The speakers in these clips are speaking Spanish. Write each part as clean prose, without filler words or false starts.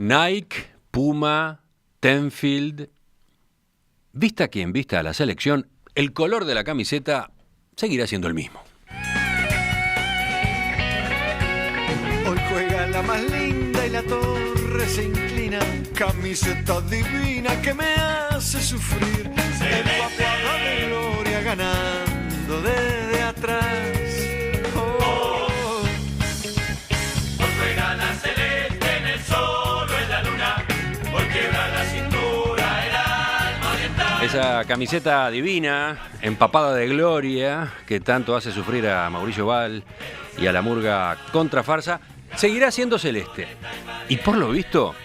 Nike, Puma, Tenfield, vista quien vista a la selección, el color de la camiseta seguirá siendo el mismo. Hoy juega la más linda y la torre se inclina. Camiseta divina que me hace sufrir. Empapada de gloria ganando desde atrás. Oh. Hoy juega la celeste en el sol o en la luna. Hoy quiebra la cintura el alma oriental. Esa camiseta divina, empapada de gloria, que tanto hace sufrir a Mauricio Val y a la murga contrafarsa, seguirá siendo celeste. Y por lo visto,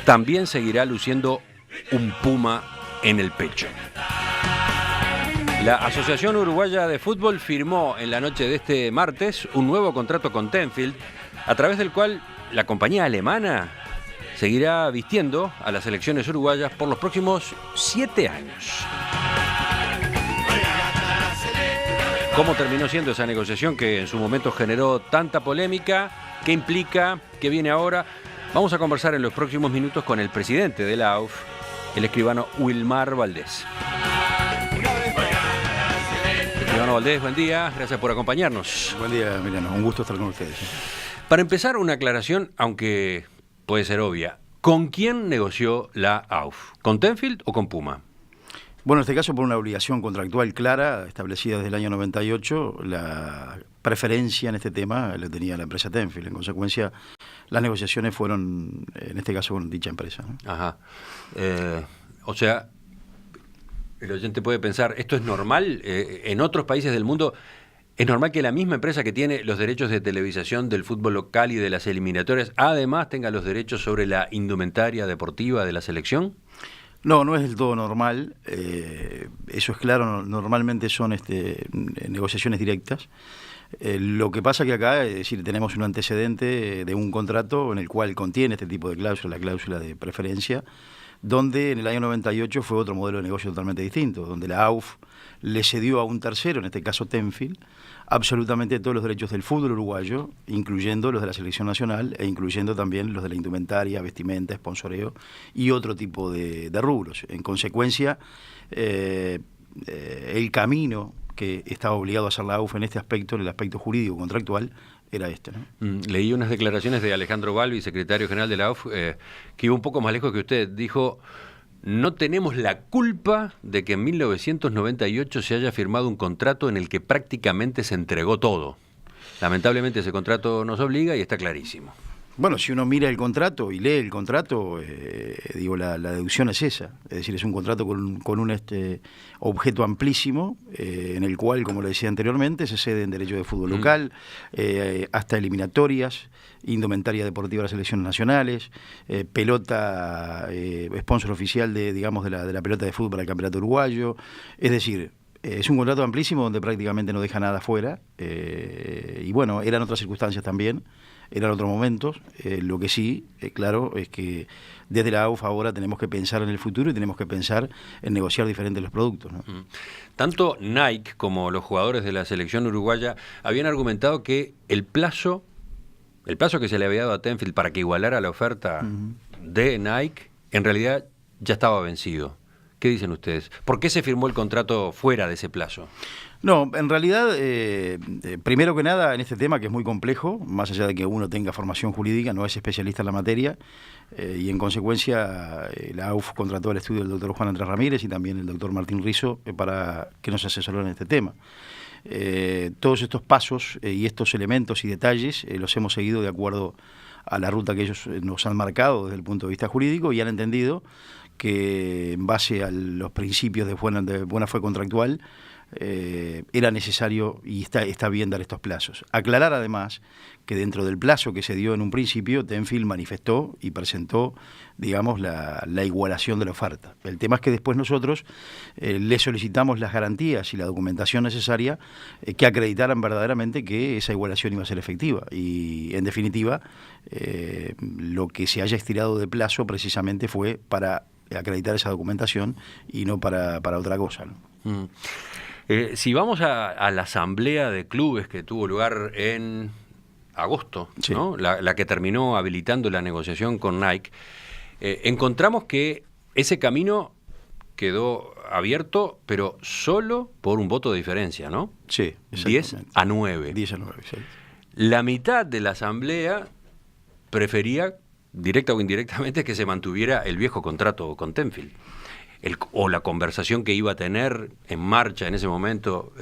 también seguirá luciendo un puma en el pecho. La Asociación Uruguaya de Fútbol firmó en la noche de este martes un nuevo contrato con Tenfield, a través del cual la compañía alemana seguirá vistiendo a las selecciones uruguayas por los próximos 7 años. ¿Cómo terminó siendo esa negociación que en su momento generó tanta polémica? ¿Qué implica? ¿Qué viene ahora? Vamos a conversar en los próximos minutos con el presidente de la AUF, el escribano Wilmar Valdés. Escribano Valdés, buen día, gracias por acompañarnos. Buen día, Emiliano, un gusto estar con ustedes. Para empezar, una aclaración, aunque puede ser obvia. ¿Con quién negoció la AUF? ¿Con Tenfield o con Puma? Bueno, en este caso por una obligación contractual clara, establecida desde el año 98, la preferencia en este tema la tenía la empresa Tenfield. En consecuencia, las negociaciones fueron, en este caso, con dicha empresa, ¿no? Ajá. O sea, el oyente puede pensar, ¿esto es normal? En otros países del mundo, ¿es normal que la misma empresa que tiene los derechos de televisación del fútbol local y de las eliminatorias, además tenga los derechos sobre la indumentaria deportiva de la selección? No, no es del todo normal, eso es claro, normalmente son negociaciones directas. Lo que pasa que acá, es decir, tenemos un antecedente de un contrato en el cual contiene este tipo de cláusula, la cláusula de preferencia, donde en el año 98 fue otro modelo de negocio totalmente distinto, donde la AUF le cedió a un tercero, en este caso Tenfield, absolutamente todos los derechos del fútbol uruguayo, incluyendo los de la selección nacional e incluyendo también los de la indumentaria, vestimenta, sponsoreo y otro tipo de rubros. En consecuencia, el camino que estaba obligado a hacer la AUF en este aspecto, en el aspecto jurídico contractual, era este, ¿no? Leí unas declaraciones de Alejandro Balbi, secretario general de la AUF, que iba un poco más lejos que usted. Dijo: no tenemos la culpa de que en 1998 se haya firmado un contrato en el que prácticamente se entregó todo. Lamentablemente ese contrato nos obliga y está clarísimo. Bueno, si uno mira el contrato y lee el contrato, la deducción es esa. Es decir, es un contrato con un objeto amplísimo, en el cual, como le decía anteriormente, se ceden derechos de fútbol local, hasta eliminatorias, indumentaria deportiva de las selecciones nacionales, pelota, sponsor oficial de la pelota de fútbol para el campeonato uruguayo. Es decir, es un contrato amplísimo donde prácticamente no deja nada fuera. Y bueno, eran otras circunstancias también. Eran otros momentos. Lo que sí, claro, es que desde la AUF ahora tenemos que pensar en el futuro y tenemos que pensar en negociar diferentes los productos, ¿no? Tanto Nike como los jugadores de la selección uruguaya habían argumentado que el plazo que se le había dado a Tenfield para que igualara la oferta de Nike, en realidad ya estaba vencido. ¿Qué dicen ustedes? ¿Por qué se firmó el contrato fuera de ese plazo? No, en realidad, primero que nada, en este tema que es muy complejo, más allá de que uno tenga formación jurídica, no es especialista en la materia, y en consecuencia la AUF contrató el estudio del doctor Juan Andrés Ramírez y también el doctor Martín Rizzo para que nos asesoren en este tema. Todos estos pasos y estos elementos y detalles los hemos seguido de acuerdo a la ruta que ellos nos han marcado desde el punto de vista jurídico y han entendido que en base a los principios de buena fe contractual era necesario y está bien dar estos plazos. Aclarar además que dentro del plazo que se dio en un principio, Tenfield manifestó y presentó, digamos, la igualación de la oferta. El tema es que después nosotros le solicitamos las garantías y la documentación necesaria que acreditaran verdaderamente que esa igualación iba a ser efectiva. Y en definitiva, lo que se haya estirado de plazo precisamente fue para acreditar esa documentación y no para otra cosa, ¿no? Si vamos a la asamblea de clubes que tuvo lugar en agosto, Sí. ¿no? La que terminó habilitando la negociación con Nike, encontramos que ese camino quedó abierto, pero solo por un voto de diferencia, ¿no? Sí, 10-9. 10-9, sí. La mitad de la asamblea prefería, directa o indirectamente, que se mantuviera el viejo contrato con Tenfield. O la conversación que iba a tener en marcha en ese momento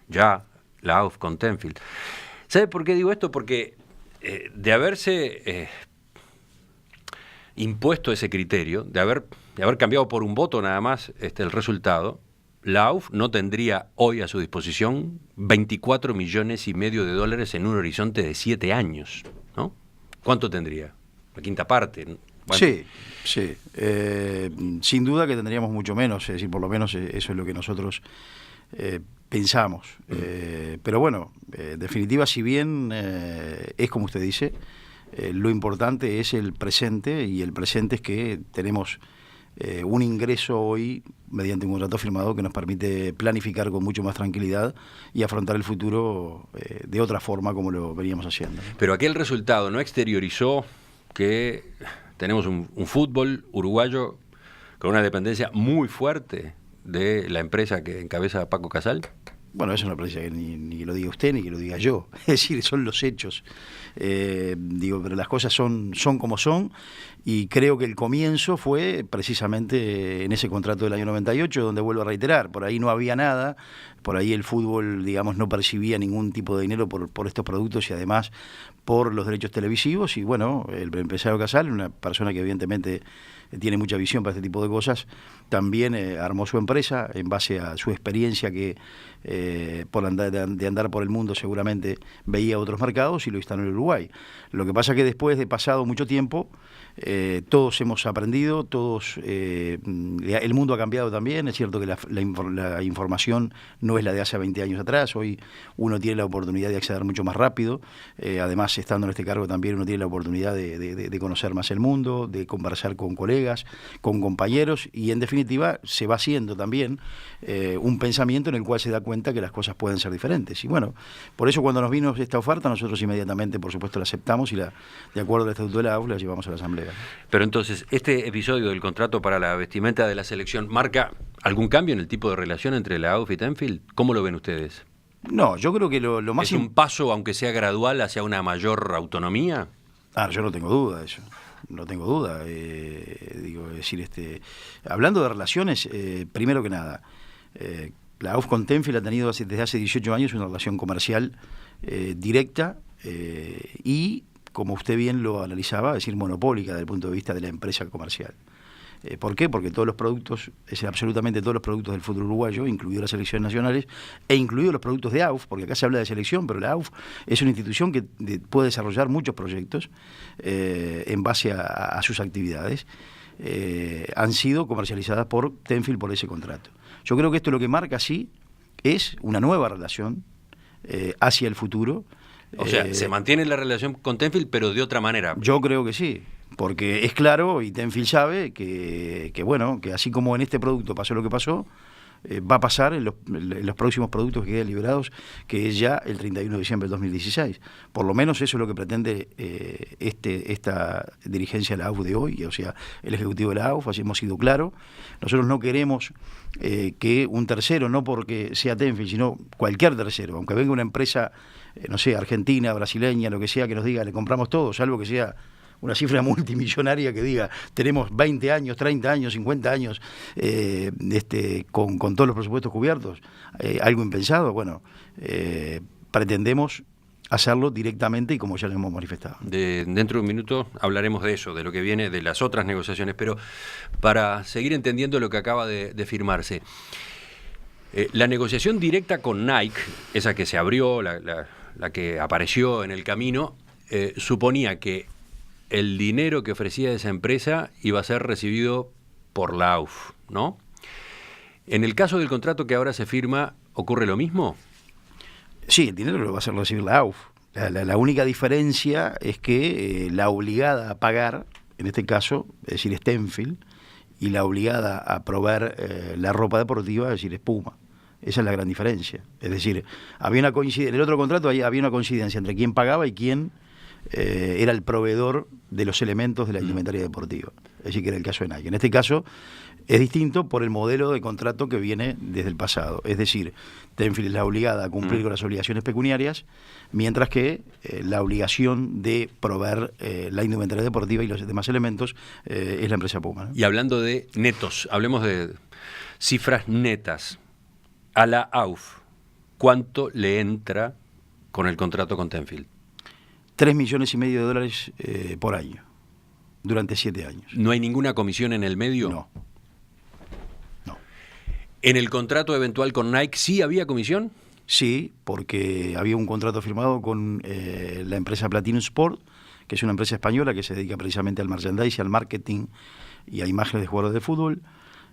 ya la AUF con Tenfield. ¿Sabe por qué digo esto? Porque de haberse impuesto ese criterio, de haber cambiado por un voto nada más el resultado, la AUF no tendría hoy a su disposición 24 millones y medio de dólares en un horizonte de 7 años, ¿no? ¿Cuánto tendría? La quinta parte. Bueno. Sí, sí. Sin duda que tendríamos mucho menos, es decir, por lo menos eso es lo que nosotros pensamos. Pero bueno, en definitiva, si bien es como usted dice, lo importante es el presente, y el presente es que tenemos un ingreso hoy mediante un contrato firmado que nos permite planificar con mucho más tranquilidad y afrontar el futuro de otra forma como lo veníamos haciendo. Pero aquel resultado no exteriorizó que tenemos un fútbol uruguayo con una dependencia muy fuerte de la empresa que encabeza Paco Casal. Bueno, eso no parece que ni lo diga usted ni que lo diga yo. Es decir, son los hechos. Pero las cosas son como son, y creo que el comienzo fue precisamente en ese contrato del año 98, donde, vuelvo a reiterar, por ahí no había nada, por ahí el fútbol, digamos, no percibía ningún tipo de dinero por estos productos y además por los derechos televisivos. Y bueno, el empresario Casal, una persona que evidentemente tiene mucha visión para este tipo de cosas, también armó su empresa en base a su experiencia que de andar por el mundo seguramente veía otros mercados y lo instaló en Uruguay. Lo que pasa es que después de pasado mucho tiempo, todos hemos aprendido, el mundo ha cambiado también. Es cierto que la información no es la de hace 20 años atrás. Hoy uno tiene la oportunidad de acceder mucho más rápido. Además, estando en este cargo también uno tiene la oportunidad de conocer más el mundo, de conversar con colegas, con compañeros, y en definitiva se va haciendo también un pensamiento en el cual se da cuenta que las cosas pueden ser diferentes. Y bueno, por eso cuando nos vino esta oferta, nosotros inmediatamente, por supuesto, la aceptamos y de acuerdo al estatuto de la AUF, la llevamos a la asamblea. Pero entonces, ¿este episodio del contrato para la vestimenta de la selección marca algún cambio en el tipo de relación entre la AUF y Tenfield? ¿Cómo lo ven ustedes? No, yo creo que lo más... ¿Es un paso, aunque sea gradual, hacia una mayor autonomía? Yo no tengo duda de eso. No tengo duda. Hablando de relaciones, primero que nada, la AUF con Tenfield ha tenido desde hace 18 años una relación comercial directa y, como usted bien lo analizaba, es decir, monopólica desde el punto de vista de la empresa comercial. ¿Por qué? Porque todos los productos, absolutamente todos los productos del fútbol uruguayo, incluidos las selecciones nacionales e incluidos los productos de AUF, porque acá se habla de selección, pero la AUF es una institución que puede desarrollar muchos proyectos en base a sus actividades, han sido comercializadas por Tenfield por ese contrato. Yo creo que esto lo que marca, sí, es una nueva relación hacia el futuro. O sea, se mantiene la relación con Tenfield, pero de otra manera. Yo creo que sí, porque es claro, y Tenfield sabe que así como en este producto pasó lo que pasó, va a pasar en los próximos productos que queden liberados, que es ya el 31 de diciembre del 2016. Por lo menos eso es lo que pretende esta dirigencia de la AUF de hoy, o sea, el ejecutivo de la AUF. Así hemos sido claros. Nosotros no queremos que un tercero, no porque sea Tenfield, sino cualquier tercero, aunque venga una empresa, no sé, argentina, brasileña, lo que sea, que nos diga, le compramos todo, salvo que sea una cifra multimillonaria que diga, tenemos 20 años, 30 años, 50 años con todos los presupuestos cubiertos, algo impensado. Bueno, pretendemos hacerlo directamente y como ya lo hemos manifestado. Dentro de un minuto hablaremos de eso, de lo que viene de las otras negociaciones, pero para seguir entendiendo lo que acaba de firmarse, la negociación directa con Nike, esa que se abrió, la que apareció en el camino, suponía que el dinero que ofrecía esa empresa iba a ser recibido por la AUF, ¿no? En el caso del contrato que ahora se firma, ¿ocurre lo mismo? Sí, el dinero lo va a hacer recibir la AUF. La única diferencia es que la obligada a pagar, en este caso, es decir, es Tenfield, y la obligada a proveer la ropa deportiva, es decir, es Puma. Esa es la gran diferencia. Es decir, había una coincidencia, en el otro contrato había una coincidencia entre quién pagaba y quién era el proveedor de los elementos de la indumentaria deportiva. Es decir, que era el caso de Nike. En este caso es distinto por el modelo de contrato que viene desde el pasado. Es decir, Tenfield es la obligada a cumplir con las obligaciones pecuniarias, mientras que la obligación de proveer la indumentaria deportiva y los demás elementos es la empresa Puma, ¿no? Y hablando de netos, hablemos de cifras netas. A la AUF, ¿cuánto le entra con el contrato con Tenfield? $3,5 millones por año, durante 7 años. ¿No hay ninguna comisión en el medio? No. ¿En el contrato eventual con Nike sí había comisión? Sí, porque había un contrato firmado con la empresa Platinum Sport, que es una empresa española que se dedica precisamente al merchandising, al marketing y a imágenes de jugadores de fútbol,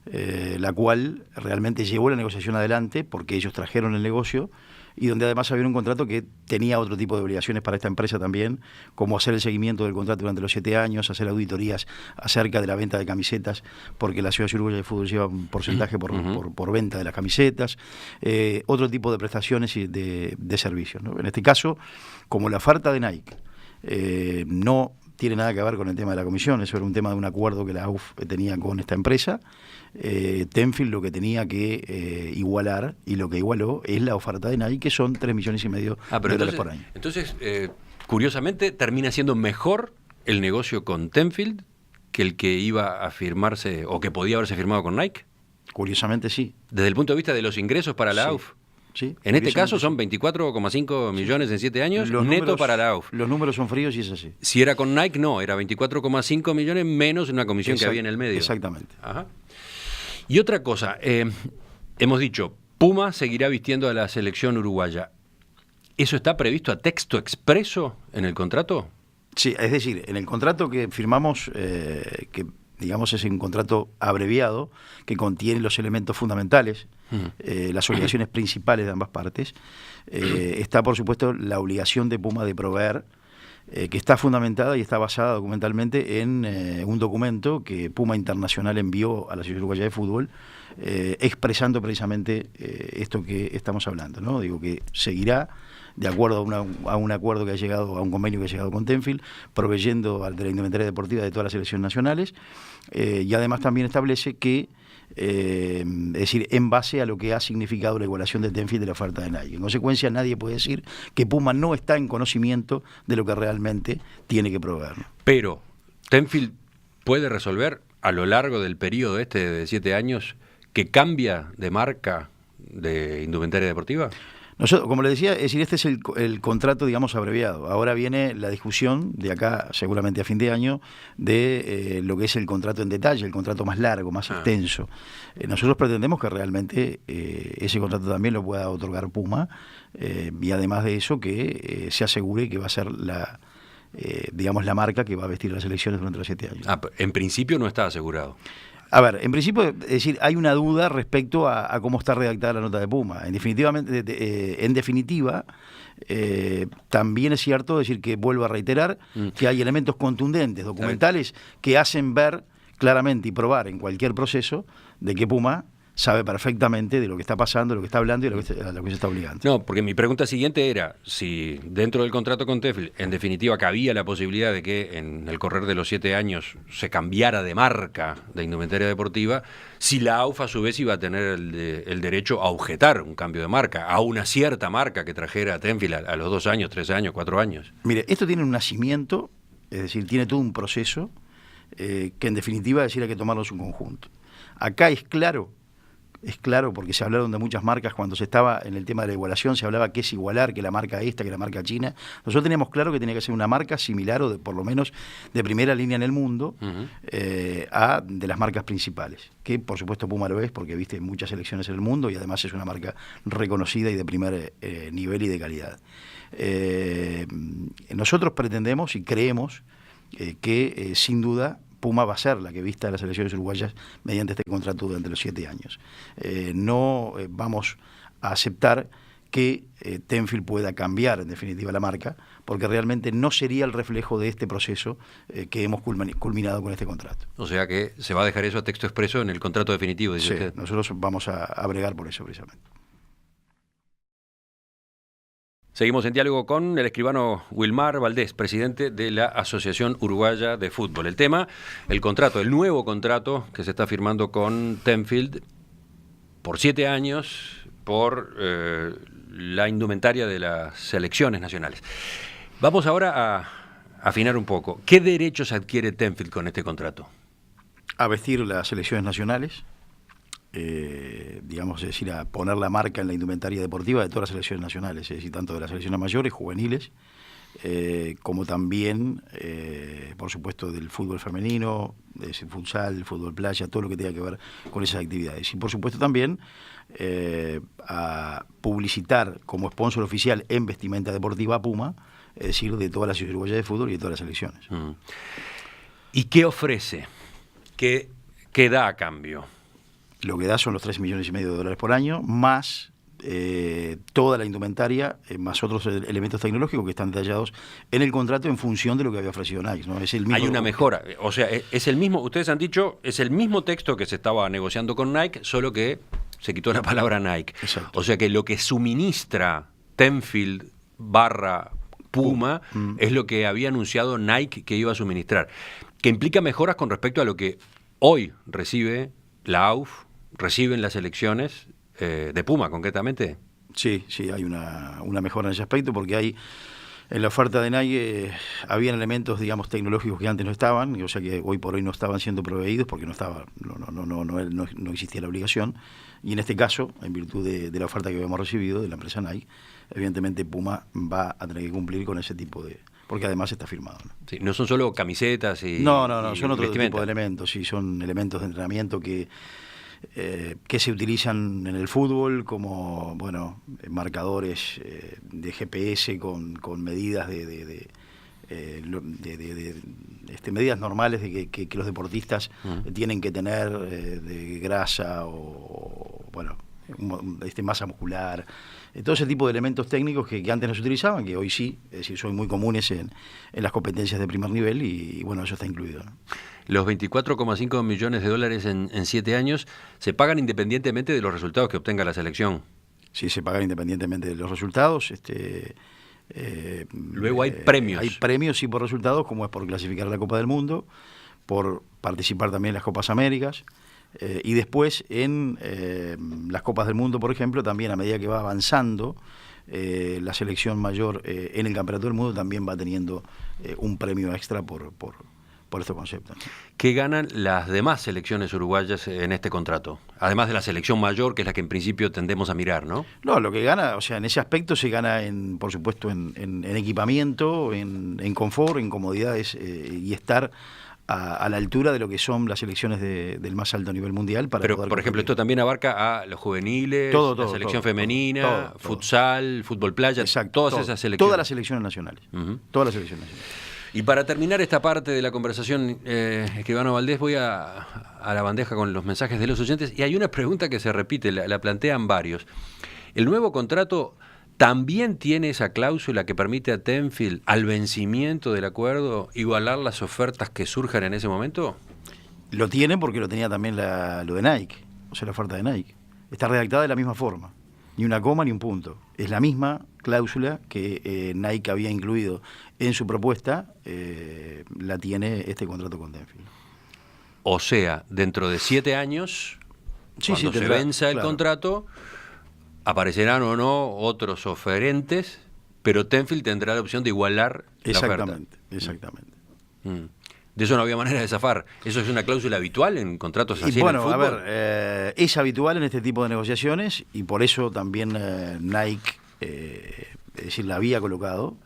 la cual realmente llevó la negociación adelante porque ellos trajeron el negocio, y donde además había un contrato que tenía otro tipo de obligaciones para esta empresa también, como hacer el seguimiento del contrato durante los 7 años, hacer auditorías acerca de la venta de camisetas, porque la Asociación Uruguaya de Fútbol lleva un porcentaje por venta de las camisetas, otro tipo de prestaciones y de servicios, ¿no? En este caso, como la oferta de Nike no tiene nada que ver con el tema de la comisión, eso era un tema de un acuerdo que la AUF tenía con esta empresa, Tenfield lo que tenía que igualar, y lo que igualó, es la oferta de Nike, que son $3,5 millones por año. Entonces, curiosamente, termina siendo mejor el negocio con Tenfield que el que iba a firmarse, o que podía haberse firmado con Nike. Curiosamente sí. Desde el punto de vista de los ingresos para la AUF. Sí, en este caso son 24,5 millones en 7 años, neto para la AUF. Los números son fríos y es así. Si era con Nike, no, era 24,5 millones menos una comisión que había en el medio. Exactamente. Ajá. Y otra cosa, hemos dicho, Puma seguirá vistiendo a la selección uruguaya. ¿Eso está previsto a texto expreso en el contrato? Sí, es decir, en el contrato que firmamos, que digamos es un contrato abreviado, que contiene los elementos fundamentales, las obligaciones principales de ambas partes, está por supuesto la obligación de Puma de proveer, que está fundamentada y está basada documentalmente en un documento que Puma Internacional envió a la Asociación Uruguaya de Fútbol, expresando precisamente esto que estamos hablando, ¿no? Digo que seguirá de acuerdo a un acuerdo que ha llegado, a un convenio que ha llegado con Tenfield, proveyendo de la indumentaria deportiva de todas las selecciones nacionales, y además también establece que, es decir, en base a lo que ha significado la igualación de Tenfield de la oferta de Nike. En consecuencia, nadie puede decir que Puma no está en conocimiento de lo que realmente tiene que proveer, ¿no? Pero Tenfield puede resolver a lo largo del periodo de 7 años que cambia de marca de indumentaria deportiva. Nosotros, como le decía, es decir, este es el contrato, digamos, abreviado. Ahora viene la discusión, de acá seguramente a fin de año, de lo que es el contrato en detalle, el contrato más largo, más extenso. Nosotros pretendemos que realmente ese contrato también lo pueda otorgar Puma, y además de eso que se asegure que va a ser digamos, la marca que va a vestir las elecciones durante los 7 años. En principio no está asegurado. A ver, en principio, es decir, hay una duda respecto a cómo está redactada la nota de Puma. En definitiva, también es cierto decir que, vuelvo a reiterar, que hay elementos contundentes, documentales, que hacen ver claramente y probar en cualquier proceso de que Puma sabe perfectamente de lo que está pasando, de lo que está hablando y de lo que se está obligando. No, porque mi pregunta siguiente era si dentro del contrato con Tenfield, en definitiva, cabía la posibilidad de que en el correr de los 7 años se cambiara de marca de indumentaria deportiva, si la AUF a su vez iba a tener el derecho a objetar un cambio de marca, a una cierta marca que trajera a Tenfield a los 2 años, 3 años, 4 años. Mire, esto tiene un nacimiento, es decir, tiene todo un proceso que en definitiva hay que tomarlo en su conjunto. Acá es claro porque se hablaron de muchas marcas cuando se estaba en el tema de la igualación, se hablaba que es igualar, que la marca esta, que la marca china. Nosotros teníamos claro que tenía que ser una marca similar o por lo menos de primera línea en el mundo a de las marcas principales, que por supuesto Puma lo es porque viste muchas selecciones en el mundo y además es una marca reconocida y de primer nivel y de calidad. Nosotros pretendemos y creemos que sin duda Puma va a ser la que vista a las elecciones uruguayas mediante este contrato durante los 7 años. No vamos a aceptar que Tenfield pueda cambiar en definitiva la marca, porque realmente no sería el reflejo de este proceso que hemos culminado con este contrato. O sea que se va a dejar eso a texto expreso en el contrato definitivo, dice usted. Nosotros vamos a bregar por eso precisamente. Seguimos en diálogo con el escribano Wilmar Valdés, presidente de la Asociación Uruguaya de Fútbol. El tema, el contrato, el nuevo contrato que se está firmando con Tenfield por 7 años por la indumentaria de las selecciones nacionales. Vamos ahora a afinar un poco. ¿Qué derechos adquiere Tenfield con este contrato? A vestir las selecciones nacionales, digamos, es decir, a poner la marca en la indumentaria deportiva de todas las selecciones nacionales, es decir, tanto de las selecciones mayores, juveniles, como también, por supuesto, del fútbol femenino, del futsal, del fútbol playa, todo lo que tenga que ver con esas actividades. Y por supuesto también a publicitar como sponsor oficial en vestimenta deportiva a Puma, es decir, de todas las ciudades uruguayas de fútbol y de todas las selecciones. ¿Y qué ofrece? ¿Qué da a cambio? Lo que da son los $3,5 millones por año, más toda la indumentaria, más otros elementos tecnológicos que están detallados en el contrato en función de lo que había ofrecido Nike, ¿no? Es el mismo. Hay una mejora, o sea, es el mismo, ustedes han dicho, es el mismo texto que se estaba negociando con Nike, solo que se quitó la palabra Nike. Exacto. O sea que lo que suministra Tenfield / Puma es lo que había anunciado Nike que iba a suministrar, que implica mejoras con respecto a lo que hoy recibe la AUF, reciben las selecciones de Puma concretamente. Sí, hay una mejora en ese aspecto, porque hay en la oferta de Nike habían elementos, digamos, tecnológicos que antes no estaban, o sea que hoy por hoy no estaban siendo proveídos porque no existía la obligación, y en este caso, en virtud de la oferta que habíamos recibido de la empresa Nike, evidentemente Puma va a tener que cumplir con ese tipo de... porque además está firmado, ¿no? Sí, no son solo camisetas y... No, y son otro vestimenta. tipo de elementos, sí, son elementos de entrenamiento que se utilizan en el fútbol como, bueno, marcadores de GPS con medidas medidas normales de que los deportistas tienen que tener de grasa o bueno, masa muscular, todo ese tipo de elementos técnicos que antes no se utilizaban, que hoy sí, es decir, son muy comunes en las competencias de primer nivel y bueno, eso está incluido, ¿no? Los $24,5 millones en 7 años se pagan independientemente de los resultados que obtenga la selección. Sí, se pagan independientemente de los resultados. Luego hay premios. Hay premios, sí, por resultados, como es por clasificar a la Copa del Mundo, por participar también en las Copas Américas, y después en las Copas del Mundo, por ejemplo, también a medida que va avanzando la selección mayor en el Campeonato del Mundo, también va teniendo un premio extra por estos conceptos, ¿no? ¿Qué ganan las demás selecciones uruguayas en este contrato? Además de la selección mayor, que es la que en principio tendemos a mirar, ¿no? No, lo que gana, o sea, en ese aspecto se gana, por supuesto, en equipamiento, en confort, en comodidades y estar a la altura de lo que son las selecciones del más alto nivel mundial. Pero, por ejemplo, esto también abarca a los juveniles, la selección femenina, futsal, fútbol playa, exacto, todas esas selecciones. Todas las selecciones nacionales. Todas las selecciones nacionales. Y para terminar esta parte de la conversación, escribano Valdés, voy a la bandeja con los mensajes de los oyentes, y hay una pregunta que se repite, la plantean varios. ¿El nuevo contrato también tiene esa cláusula que permite a Tenfield, al vencimiento del acuerdo, igualar las ofertas que surjan en ese momento? Lo tiene porque lo tenía también lo de Nike, o sea, la oferta de Nike. Está redactada de la misma forma, ni una coma ni un punto. Es la misma cláusula que Nike había incluido en su propuesta, la tiene este contrato con Tenfield. O sea, dentro de 7 años, cuando se venza el contrato, aparecerán o no otros oferentes, pero Tenfield tendrá la opción de igualar la oferta. Exactamente. De eso no había manera de zafar. ¿Eso es una cláusula habitual en contratos así bueno, en el fútbol? A ver, es habitual en este tipo de negociaciones y por eso también Nike, es decir, la había colocado,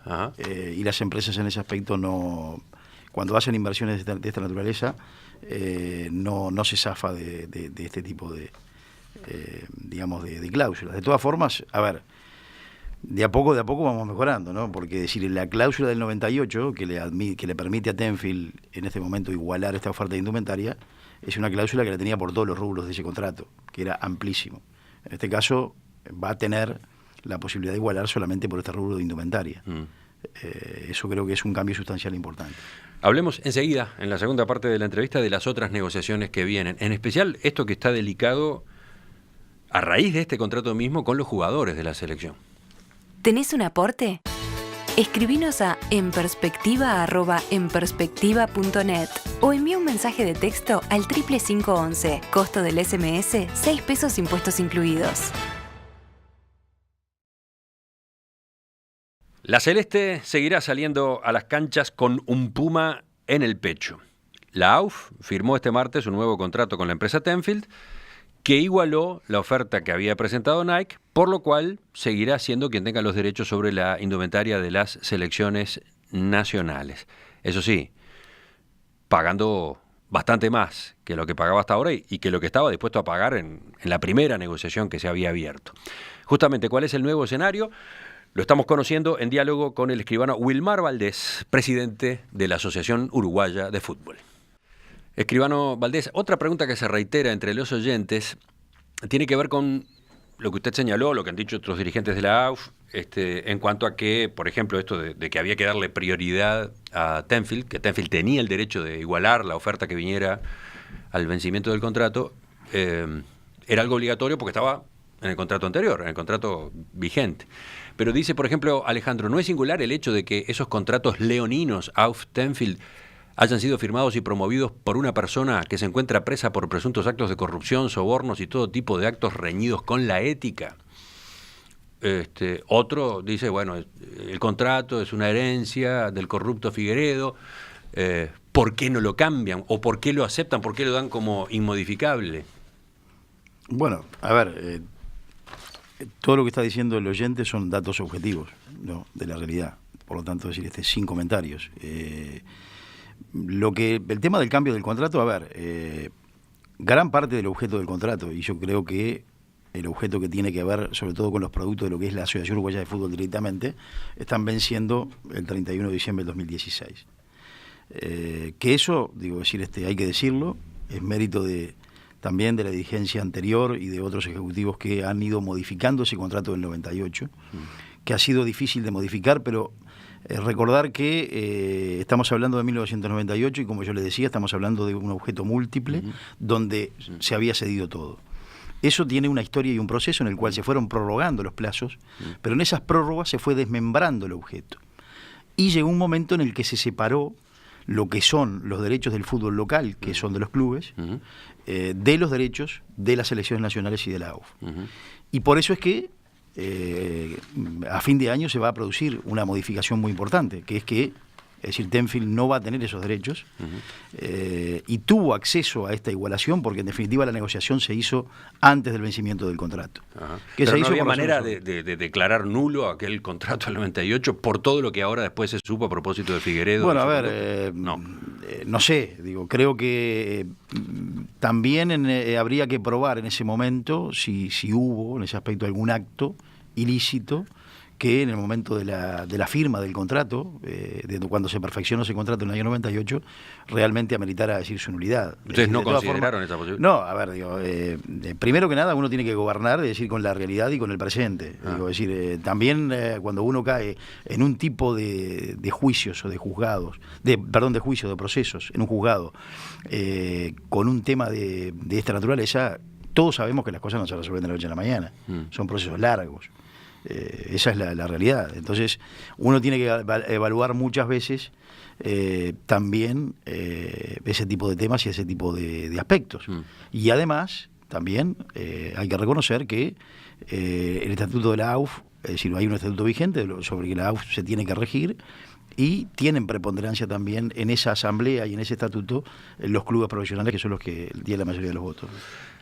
y las empresas en ese aspecto no, cuando hacen inversiones de esta naturaleza, no se zafa de este tipo de cláusulas. De todas formas, a ver, de a poco vamos mejorando, ¿no? Porque decir, la cláusula del 98 que le permite a Tenfield en este momento igualar esta oferta de indumentaria es una cláusula que la tenía por todos los rubros de ese contrato, que era amplísimo. En este caso va a tener la posibilidad de igualar solamente por este rubro de indumentaria. Eso creo que es un cambio sustancial importante. Hablemos enseguida, en la segunda parte de la entrevista, de las otras negociaciones que vienen, en especial esto que está delicado a raíz de este contrato mismo con los jugadores de la selección. ¿Tenés un aporte? Escribinos a enperspectiva@enperspectiva.net o envía un mensaje de texto al 55511, costo del SMS, 6 pesos impuestos incluidos. La Celeste seguirá saliendo a las canchas con un puma en el pecho. La AUF firmó este martes un nuevo contrato con la empresa Tenfield, que igualó la oferta que había presentado Nike, por lo cual seguirá siendo quien tenga los derechos sobre la indumentaria de las selecciones nacionales. Eso sí, pagando bastante más que lo que pagaba hasta ahora y que lo que estaba dispuesto a pagar en la primera negociación que se había abierto. Justamente, ¿cuál es el nuevo escenario? Lo estamos conociendo en diálogo con el escribano Wilmar Valdés, presidente de la Asociación Uruguaya de Fútbol. Escribano Valdés, otra pregunta que se reitera entre los oyentes tiene que ver con lo que usted señaló, lo que han dicho otros dirigentes de la AUF, en cuanto a que, por ejemplo, esto de que había que darle prioridad a Tenfield, que Tenfield tenía el derecho de igualar la oferta que viniera al vencimiento del contrato, era algo obligatorio porque estaba en el contrato anterior, en el contrato vigente. Pero dice, por ejemplo, Alejandro, ¿no es singular el hecho de que esos contratos leoninos, AUF-Tenfield, hayan sido firmados y promovidos por una persona que se encuentra presa por presuntos actos de corrupción, sobornos y todo tipo de actos reñidos con la ética? Otro dice, bueno, el contrato es una herencia del corrupto Figueredo, ¿por qué no lo cambian? ¿O por qué lo aceptan? ¿Por qué lo dan como inmodificable? Bueno, a ver, todo lo que está diciendo el oyente son datos objetivos, ¿no?, de la realidad. Por lo tanto, decir sin comentarios. El tema del cambio del contrato, a ver, gran parte del objeto del contrato, y yo creo que el objeto que tiene que ver sobre todo con los productos de lo que es la Asociación Uruguaya de Fútbol directamente, están venciendo el 31 de diciembre del 2016. Que eso, hay que decirlo, es mérito también de la dirigencia anterior y de otros ejecutivos que han ido modificando ese contrato del 98, que ha sido difícil de modificar, pero recordar que estamos hablando de 1998 y, como yo les decía, estamos hablando de un objeto múltiple donde se había cedido todo. Eso tiene una historia y un proceso en el cual se fueron prorrogando los plazos, pero en esas prórrogas se fue desmembrando el objeto. Y llegó un momento en el que se separó lo que son los derechos del fútbol local, que son de los clubes, de los derechos de las selecciones nacionales y de la AUF. Y por eso es que a fin de año se va a producir una modificación muy importante, que es que, Tenfield no va a tener esos derechos, y tuvo acceso a esta igualación porque en definitiva la negociación se hizo antes del vencimiento del contrato. Pero no había manera de declarar nulo aquel contrato del 98 por todo lo que ahora después se supo a propósito de Figueredo. Bueno, a ver, no sé, creo que también habría que probar en ese momento si hubo en ese aspecto algún acto ilícito que en el momento de la firma del contrato, de cuando se perfeccionó ese contrato en el año 98, realmente ameritara decir su nulidad. ¿Ustedes no consideraron esa posibilidad? No, a ver, primero que nada uno tiene que gobernar, es decir, con la realidad y con el presente. También cuando uno cae en un tipo de juicios o de juzgados, de juicios, de procesos, en un juzgado, con un tema de esta naturaleza, todos sabemos que las cosas no se resuelven de la noche a la mañana. Son procesos largos. Esa es la realidad. Entonces uno tiene que evaluar muchas veces también ese tipo de temas y ese tipo de aspectos. Y además también hay que reconocer que el estatuto de la AUF, es decir, hay un estatuto vigente sobre que la AUF se tiene que regir, y tienen preponderancia también en esa asamblea y en ese estatuto los clubes profesionales, que son los que tienen la mayoría de los votos.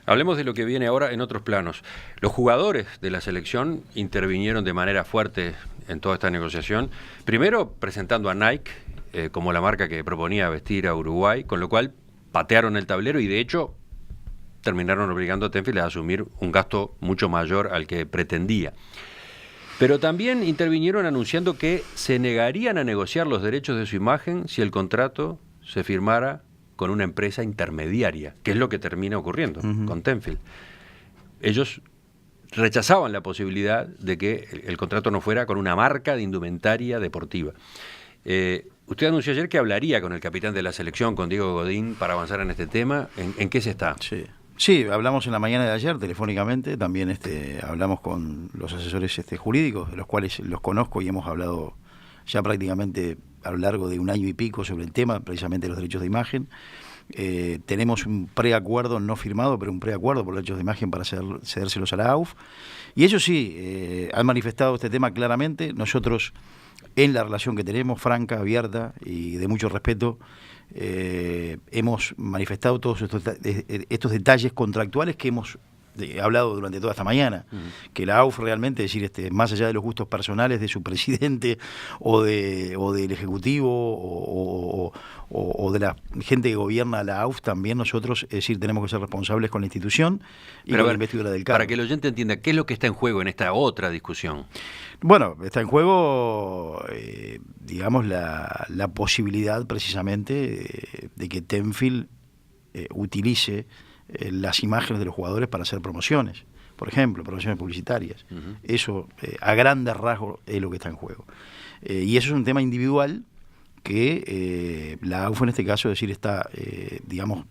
Hablemos de lo que viene ahora en otros planos. Los jugadores de la selección intervinieron de manera fuerte en toda esta negociación, primero presentando a Nike como la marca que proponía vestir a Uruguay, con lo cual patearon el tablero y de hecho terminaron obligando a Tenfield a asumir un gasto mucho mayor al que pretendía. Pero también intervinieron anunciando que se negarían a negociar los derechos de su imagen si el contrato se firmara con una empresa intermediaria, que es lo que termina ocurriendo con Tenfield. Ellos rechazaban la posibilidad de que el contrato no fuera con una marca de indumentaria deportiva. Usted anunció ayer que hablaría con el capitán de la selección, con Diego Godín, para avanzar en este tema. ¿En qué se está? Sí. Sí, hablamos en la mañana de ayer telefónicamente, también hablamos con los asesores jurídicos, de los cuales los conozco y hemos hablado ya prácticamente a lo largo de un año y pico sobre el tema, precisamente de los derechos de imagen. Tenemos un preacuerdo no firmado, pero un preacuerdo por los derechos de imagen para cedérselos a la AUF. Y ellos sí, han manifestado este tema claramente. Nosotros, en la relación que tenemos, franca, abierta y de mucho respeto, hemos manifestado todos estos detalles contractuales que hemos hablado durante toda esta mañana, que la AUF realmente, es decir, más allá de los gustos personales de su presidente o del Ejecutivo o de la gente que gobierna la AUF, también nosotros, es decir, tenemos que ser responsables con la institución y con la investidura del cargo. Para que el oyente entienda, ¿qué es lo que está en juego en esta otra discusión? Bueno, está en juego, digamos, la posibilidad precisamente de que Tenfield utilice las imágenes de los jugadores para hacer promociones, por ejemplo, promociones publicitarias. Eso, a grandes rasgos, es lo que está en juego. Y eso es un tema individual que la AUF en este caso, es decir, está, digamos,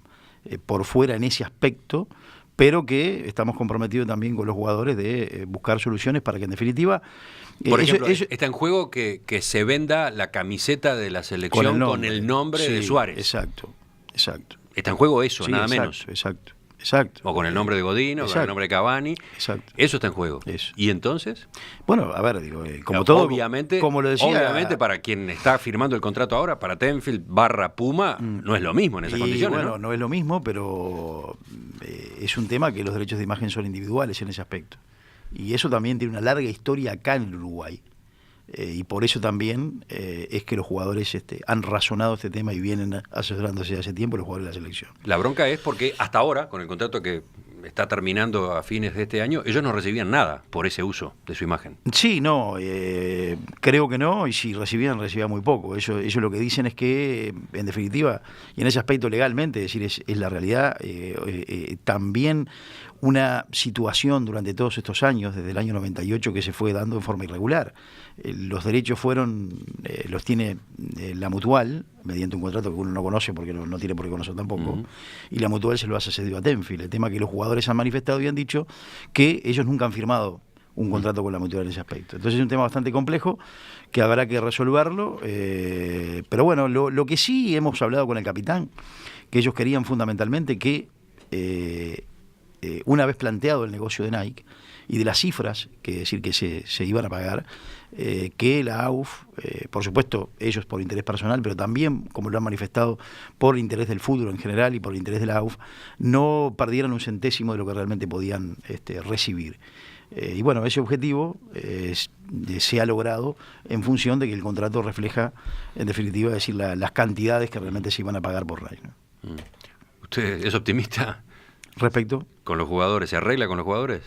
por fuera en ese aspecto, pero que estamos comprometidos también con los jugadores de buscar soluciones para que en definitiva... Por ejemplo, está en juego que se venda la camiseta de la selección con el nombre sí, de Suárez. Exacto. Está en juego eso, Sí, nada exacto, menos. Exacto. O con el nombre de Godín, o con el nombre de Cavani. Exacto. Eso está en juego. Eso. ¿Y entonces? Bueno, a ver, digo, como todo, obviamente, como lo decía, obviamente para quien está firmando el contrato ahora, para Tenfield / Puma, no es lo mismo en esas condiciones. Bueno, no es lo mismo, pero es un tema que los derechos de imagen son individuales en ese aspecto. Y eso también tiene una larga historia acá en el Uruguay. Y por eso también es que los jugadores han razonado este tema y vienen asesorándose hace tiempo los jugadores de la selección. La bronca es porque hasta ahora, con el contrato que está terminando a fines de este año, ellos no recibían nada por ese uso de su imagen. Sí, no, creo que no, y si recibían muy poco. Ellos lo que dicen es que, en definitiva, y en ese aspecto legalmente, es decir, es la realidad, también una situación durante todos estos años, desde el año 98, que se fue dando en forma irregular. Los derechos los tiene la Mutual, mediante un contrato que uno no conoce porque no tiene por qué conocer tampoco, y la Mutual se lo hace cedido a Tenfield. El tema que los jugadores han manifestado y han dicho que ellos nunca han firmado un contrato con la Mutual en ese aspecto. Entonces es un tema bastante complejo que habrá que resolverlo, pero bueno, lo que sí hemos hablado con el capitán, que ellos querían fundamentalmente que una vez planteado el negocio de Nike y de las cifras que se iban a pagar, que la AUF, por supuesto ellos por interés personal, pero también, como lo han manifestado, por interés del fútbol en general y por interés de la AUF, no perdieran un centésimo de lo que realmente podían recibir. Y bueno, ese objetivo se ha logrado en función de que el contrato refleja, en definitiva, decir, las cantidades que realmente se iban a pagar por Nike, ¿no? ¿Usted es optimista? Respecto. ¿Con los jugadores? ¿Se arregla con los jugadores?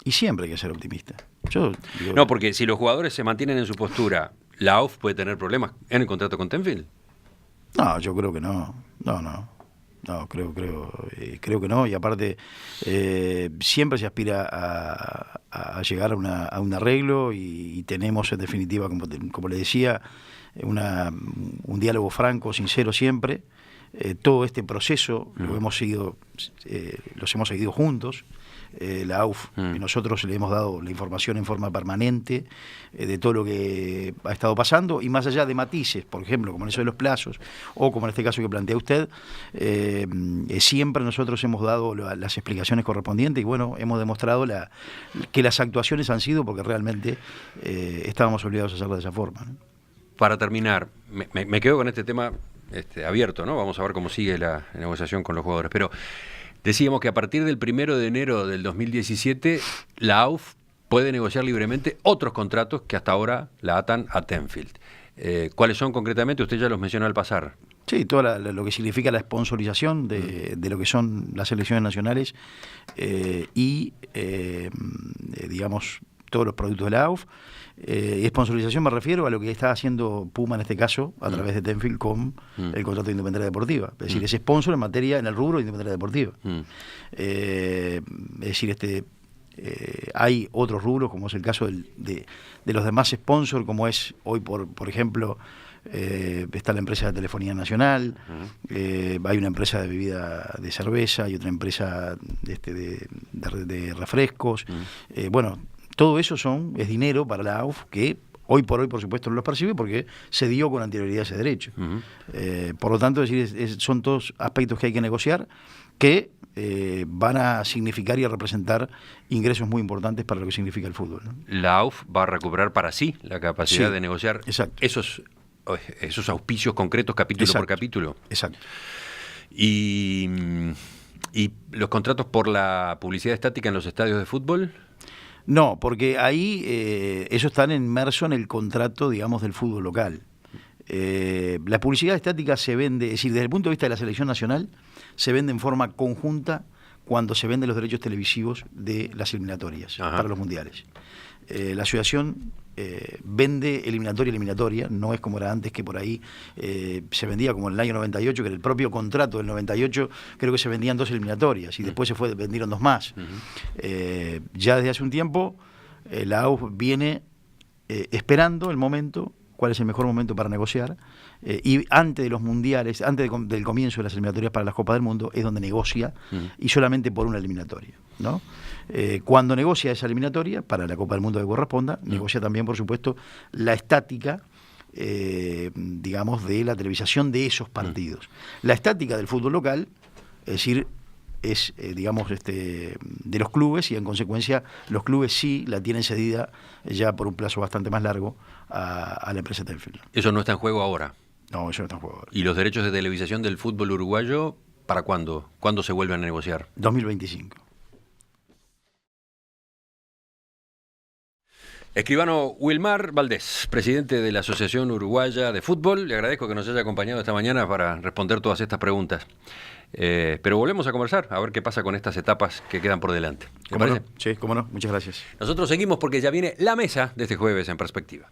Y siempre hay que ser optimista. Yo digo, no, porque si los jugadores se mantienen en su postura, ¿la AUF puede tener problemas en el contrato con Tenfield? No, yo creo que no. No, creo que no. Y aparte, siempre se aspira a llegar a un arreglo y tenemos, en definitiva, como le decía, un diálogo franco, sincero siempre. Todo este proceso los hemos seguido juntos. La AUF y nosotros le hemos dado la información en forma permanente de todo lo que ha estado pasando, y más allá de matices, por ejemplo, como en eso de los plazos o como en este caso que plantea usted, siempre nosotros hemos dado las explicaciones correspondientes y bueno, hemos demostrado que las actuaciones han sido porque realmente estábamos obligados a hacerlo de esa forma, ¿no? Para terminar, me quedo con este tema abierto, ¿no? Vamos a ver cómo sigue la negociación con los jugadores, pero decíamos que a partir del 1 de enero del 2017 la AUF puede negociar libremente otros contratos que hasta ahora la atan a Tenfield. ¿Cuáles son concretamente? Usted ya los mencionó al pasar. Sí, todo lo que significa la sponsorización de lo que son las selecciones nacionales y, digamos, todos los productos de la AUF. Sponsorización me refiero a lo que está haciendo Puma en este caso a través de Tenfield con el contrato de Indumentaria Deportiva, es decir, es sponsor en el rubro de Indumentaria Deportiva. Es decir, hay otros rubros como es el caso de los demás sponsors, como es hoy por ejemplo está la empresa de telefonía nacional, hay una empresa de bebida de cerveza, hay otra empresa de refrescos. Bueno, todo eso es dinero para la AUF que hoy por hoy, por supuesto, no los percibe porque se dio con anterioridad ese derecho. Por lo tanto, son todos aspectos que hay que negociar que van a significar y a representar ingresos muy importantes para lo que significa el fútbol, ¿no? La AUF va a recuperar para sí la capacidad de negociar esos auspicios concretos capítulo por capítulo. Exacto. Y los contratos por la publicidad estática en los estadios de fútbol. No, porque ahí ellos están inmersos en el contrato, digamos, del fútbol local. La publicidad estática se vende, es decir, desde el punto de vista de la selección nacional, se vende en forma conjunta cuando se venden los derechos televisivos de las eliminatorias para los mundiales. La asociación vende eliminatoria, no es como era antes, que por ahí se vendía como en el año 98, que en el propio contrato del 98 creo que se vendían 2 eliminatorias y después vendieron 2 más. Ya desde hace un tiempo la AUF viene esperando el momento, cuál es el mejor momento para negociar, y antes de los mundiales, antes del comienzo de las eliminatorias para las Copas del Mundo, es donde negocia, y solamente por una eliminatoria, ¿no? Cuando negocia esa eliminatoria, para la Copa del Mundo que corresponda, negocia también, por supuesto, la estática, digamos, de la televisación de esos partidos. La estática del fútbol local, es decir, es, digamos, de los clubes, y en consecuencia los clubes sí la tienen cedida ya por un plazo bastante más largo a la empresa Tenfield. ¿Eso no está en juego ahora? No, eso no está en juego ahora. ¿Y los derechos de televisación del fútbol uruguayo, para cuándo? ¿Cuándo se vuelven a negociar? 2025. Escribano Wilmar Valdés, presidente de la Asociación Uruguaya de Fútbol, le agradezco que nos haya acompañado esta mañana para responder todas estas preguntas. Pero volvemos a conversar, a ver qué pasa con estas etapas que quedan por delante. ¿Te parece? No? Sí, cómo no. Muchas gracias. Nosotros seguimos porque ya viene la mesa de este jueves en Perspectiva.